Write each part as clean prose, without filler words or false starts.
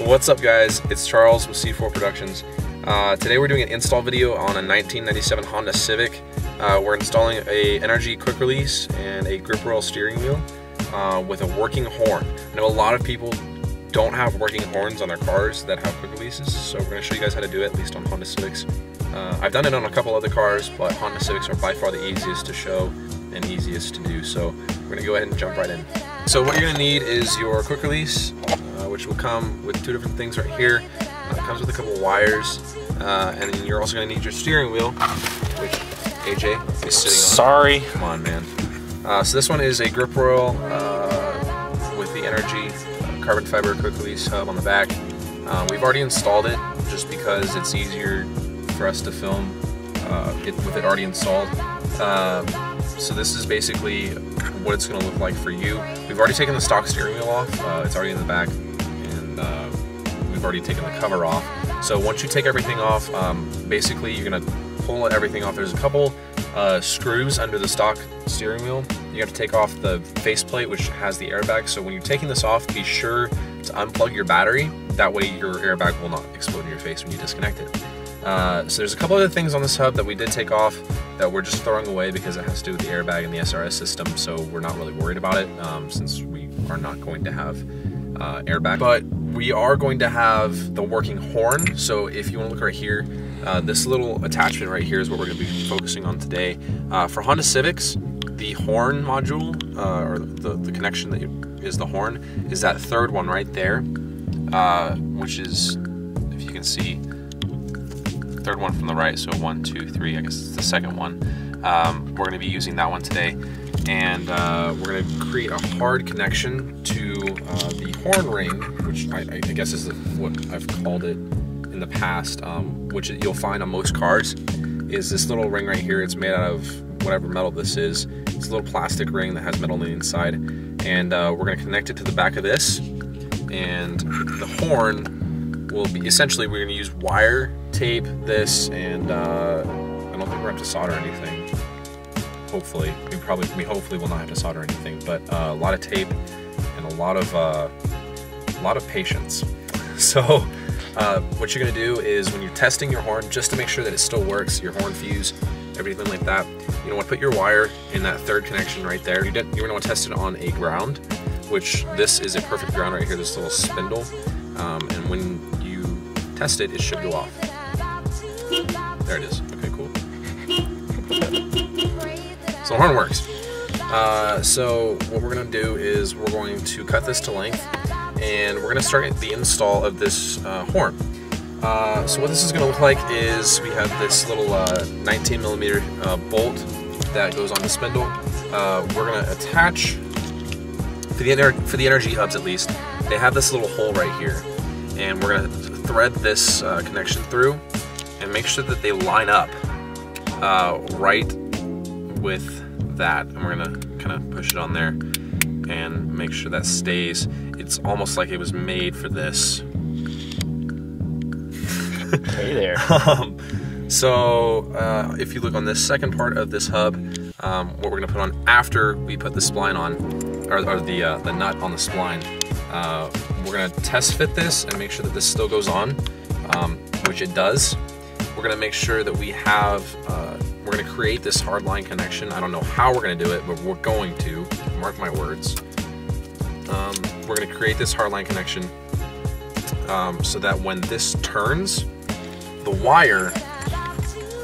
What's up guys, it's Charles with C4 Productions. Today we're doing an install video on a 1997 Honda Civic. We're installing a NRG quick release and a grip rail steering wheel with a working horn. I know a lot of people don't have working horns on their cars that have quick releases, so we're going to show you guys how to do it, at least on Honda Civics. I've done it on a couple other cars, but Honda Civics are by far the easiest to show and easiest to do, so we're going to go ahead and jump right in. So what you're going to need is your quick release, which will come with two different things right here. It comes with a couple wires, and then you're also going to need your steering wheel, which AJ is sitting on. Sorry. Come on, man. So this one is a grip rail with the NRG carbon fiber quick release hub on the back. We've already installed it just because it's easier for us to film with it already installed. So this is basically what it's going to look like for you. We've already taken the stock steering wheel off. It's already in the back, and we've already taken the cover off. So once you take everything off, basically you're going to pull everything off. There's a couple screws under the stock steering wheel. You have to take off the faceplate, which has the airbag. So when you're taking this off, be sure to unplug your battery. That way your airbag will not explode in your face when you disconnect it. So there's a couple other things on this hub that we did take off that we're just throwing away because it has to do with the airbag and the SRS system, so we're not really worried about it since we are not going to have airbag. But we are going to have the working horn. So if you want to look right here, this little attachment right here is what we're going to be focusing on today. For Honda Civics, the horn module, or the connection that is the horn, is that third one right there, which is, if you can see, third one from the right, so 1, 2, 3, I guess it's the second one. We're going to be using that one today, and we're going to create a hard connection to the horn ring, which I guess is what I've called it in the past, which you'll find on most cars, is this little ring right here. It's made out of whatever metal this is. It's a little plastic ring that has metal on the inside, and we're going to connect it to the back of this, and the horn will be, essentially we're going to use wire, tape this, and I don't think we're going to have to solder anything. Hopefully. We hopefully will not have to solder anything, but a lot of tape and a lot of patience. So what you're going to do is, when you're testing your horn, just to make sure that it still works, your horn fuse, everything like that, you want to put your wire in that third connection right there. You're going to want to test it on a ground, which this is a perfect ground right here, this little spindle, and when you test it, it should go off. There it is. Okay, cool. So the horn works. So what we're going to do is we're going to cut this to length, and we're going to start the install of this horn. So what this is going to look like is we have this little 19mm bolt that goes on the spindle. We're going to attach, for the NRG hubs at least, they have this little hole right here, and we're going to thread this connection through and make sure that they line up right with that. And we're going to kind of push it on there and make sure that stays. It's almost like it was made for this. Hey there. So if you look on this second part of this hub, what we're going to put on after we put the spline on, or the nut on the spline, we're going to test fit this and make sure that this still goes on, which it does. We're going to make sure that we have, we're going to create this hard line connection. I don't know how we're going to do it, but we're going to, mark my words. We're going to create this hard line connection so that when this turns, the wire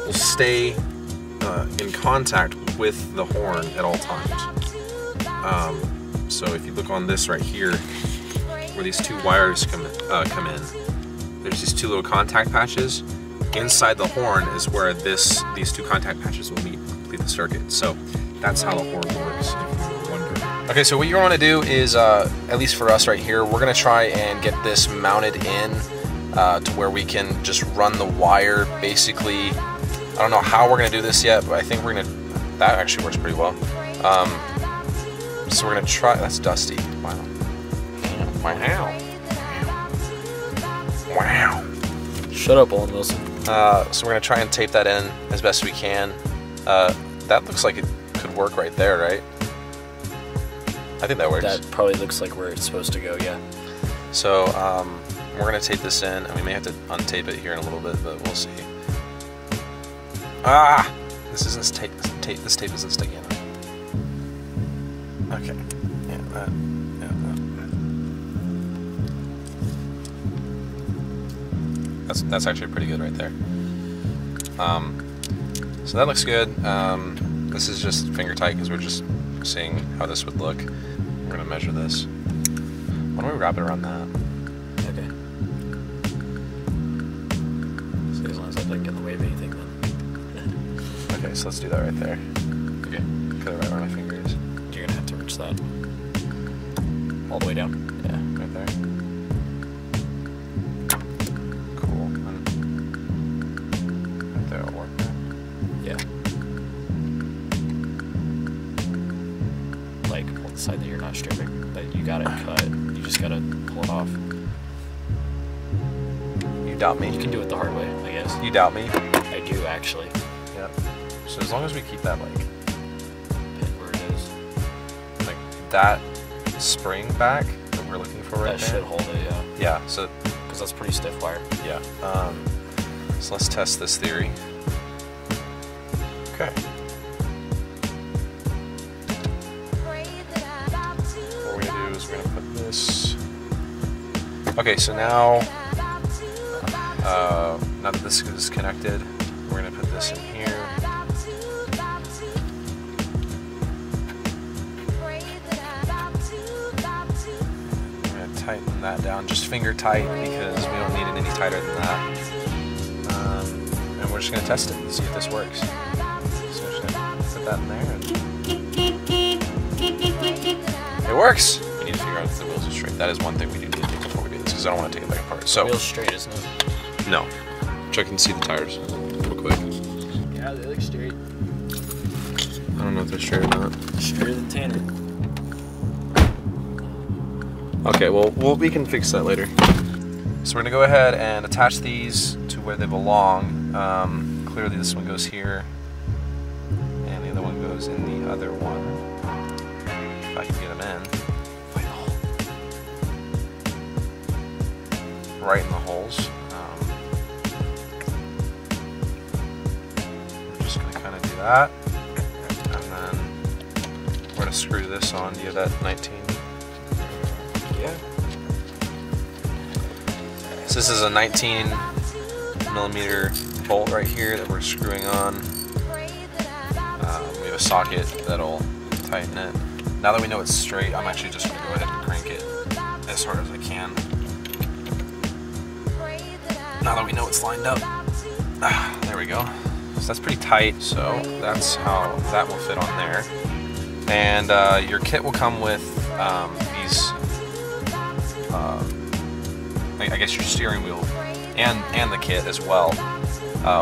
will stay in contact with the horn at all times. So if you look on this right here, where these two wires come in, there's these two little contact patches. Inside the horn is where these two contact patches will meet, complete the circuit. So that's how the horn works, if you were wondering. Okay, so what you want to do is, at least for us right here, we're going to try and get this mounted in to where we can just run the wire. Basically, I don't know how we're going to do this yet, but I think we're going to, that actually works pretty well. So we're going to try, that's dusty. Wow. Wow. Wow. Shut up, Owen Wilson. So we're going to try and tape that in as best we can. That looks like it could work right there, right? I think that works. That probably looks like where it's supposed to go, yeah. So We're gonna tape this in, and we may have to untape it here in a little bit, but we'll see. Ah! This isn't tape. This tape isn't sticking enough. Okay. Yeah, that. Yeah, that. That's actually pretty good right there. So that looks good. This is just finger tight because we're just seeing how this would look. We're gonna measure this. Why don't we wrap it around that? Okay. So as long as I don't get in the way of anything, then. Okay, so let's do that right there. Okay. Cut it right around my fingers. You're gonna have to reach that all the way down. Yeah, right there. Cool. Right there will work. Yeah. Like on the side that you're not stripping, that you got it cut. You just gotta pull it off. You doubt me? You can do it the hard way, I guess. You doubt me? I do actually. Yep. So as long as we keep that like Pin where it is. like that spring back that we're looking for right That there. should hold it, yeah. Yeah. So Because that's pretty stiff wire. yeah. So let's test this theory. Okay. What we're gonna do is we're gonna put this. Okay, so now that this is connected, we're gonna put this in here. We're gonna tighten that down, just finger tight because we don't need it any tighter than that. And we're just gonna test it and see if this works. So we're just gonna put that in there. And it works. We need to figure out if the wheels are straight. That is one thing we do need to do before we do this because I don't want to take it back apart. So Wheel's straight, isn't it? no. Check and see the tires real quick. Yeah, they look straight. I don't know if they're straight or not. Straighter than Tanner. Okay, well we can fix that later. So we're gonna go ahead and attach these to where they belong. Clearly this one goes here, and the other one goes in the other one. If I can get them in. Right in the holes. We're just gonna kind of do that, and then we're gonna screw this on. Do you have that 19? Yeah. So this is a 19mm bolt right here that we're screwing on. We have a socket that'll tighten it. Now that we know it's straight, I'm actually just going to go ahead and crank it as hard as I can. Now that we know it's lined up. There we go. So that's pretty tight, so that's how that will fit on there. And your kit will come with these, I guess your steering wheel and the kit as well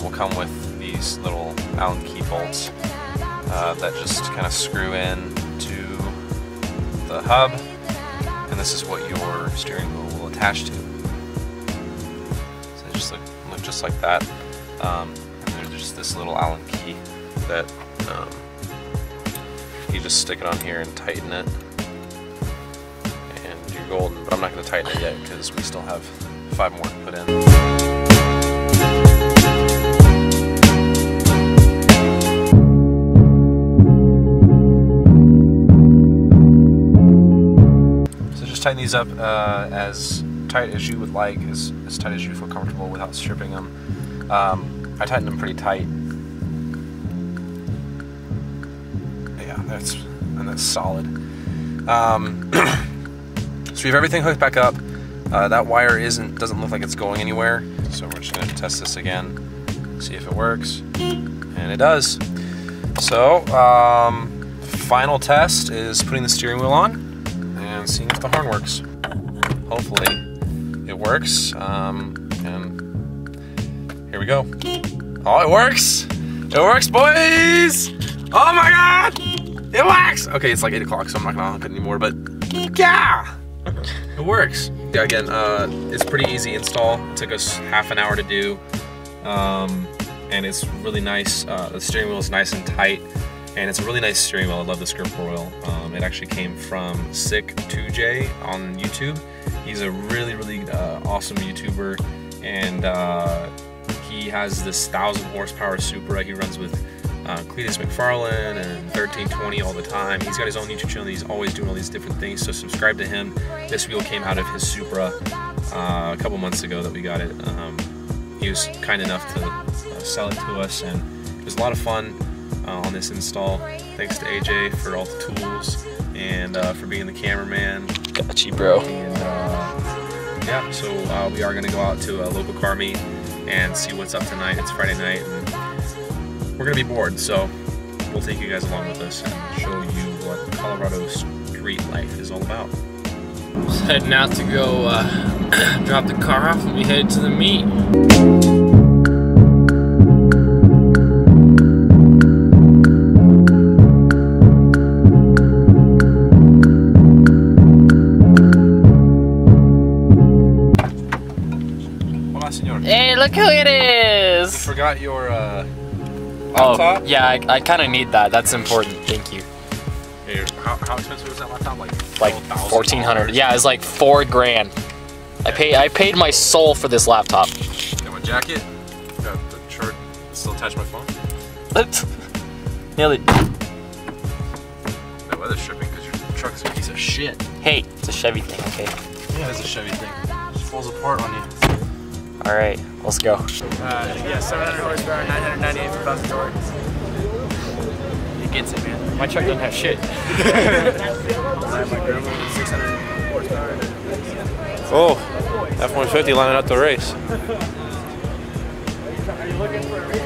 will come with these little Allen key bolts that just kind of screw in to the hub, and this is what your steering wheel will attach to. So they just look just like that. And there's just this little Allen key that you just stick it on here and tighten it, and you're golden. But I'm not going to tighten it yet because we still have 5 more to put in. Tighten these up as tight as you would like, as tight as you feel comfortable without stripping them. I tightened them pretty tight. Yeah, that's solid. So we have everything hooked back up. That wire doesn't look like it's going anywhere, so we're just going to test this again, see if it works, and it does. So final test is putting the steering wheel on and seeing if the horn works. Hopefully it works, and here we go. Oh, it works! It works, boys! Oh my god! It works! Okay, it's like 8 o'clock, so I'm not gonna honk it anymore, but yeah! It works. Yeah, again, it's pretty easy install. It took us half an hour to do, and it's really nice. The steering wheel is nice and tight, and it's a really nice steering wheel. I love this grip oil. It actually came from Sick2J on YouTube. He's a really awesome YouTuber, and he has this 1,000 horsepower Supra. He runs with Cletus McFarlane and 1320 all the time. He's got his own YouTube channel. He's always doing all these different things, so subscribe to him. This wheel came out of his Supra a couple months ago that we got it. He was kind enough to sell it to us, and it was a lot of fun on this install. Thanks to AJ for all the tools and for being the cameraman. Got you, bro. And yeah, so we are going to go out to a local car meet and see what's up tonight. It's Friday night, and we're going to be bored, so we'll take you guys along with us and show you what Colorado street life is all about. Just heading out to go drop the car off and we head to the meet. Hola, señor. Hey, look who it is! You forgot your oh, laptop? yeah, I kind of need that. That's important. Thank you. Hey, how expensive was that laptop? Like $1,400. Yeah, it's like $4 grand. I paid my soul for this laptop. Got my jacket. Got the shirt. Still attached to my phone. Nearly. The weather's stripping because your truck is a piece of shit. Hey, it's a Chevy thing, okay? Yeah, it's a Chevy thing. It just falls apart on you. All right, let's go. Yeah, 700 horsepower, 998 for bus door. It gets it, man. My truck doesn't have shit. My grandma, 600 horsepower. Oh, F-150 lining up to race. Are you looking for a race?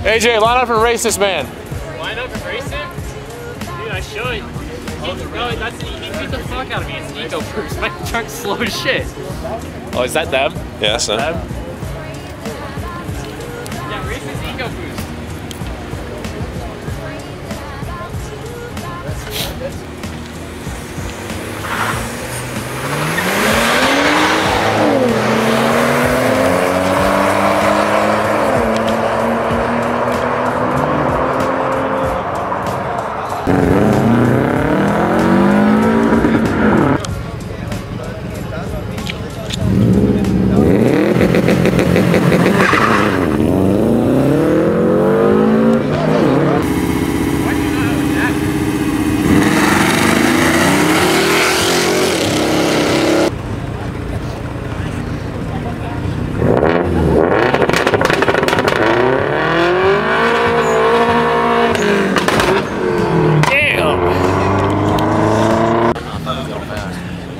AJ, line up and race this man. Line up and race him? Dude, I should. No, he beat the fuck out of me. It's an Eco Boost. My truck's slow as shit. Oh, is that them? Yeah, that's them. Yeah, race this Eco Boost.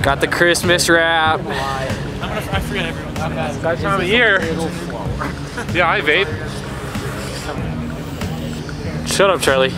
Got the Christmas wrap. I forget everyone. That time of year. Yeah, I vape. Shut up, Charlie.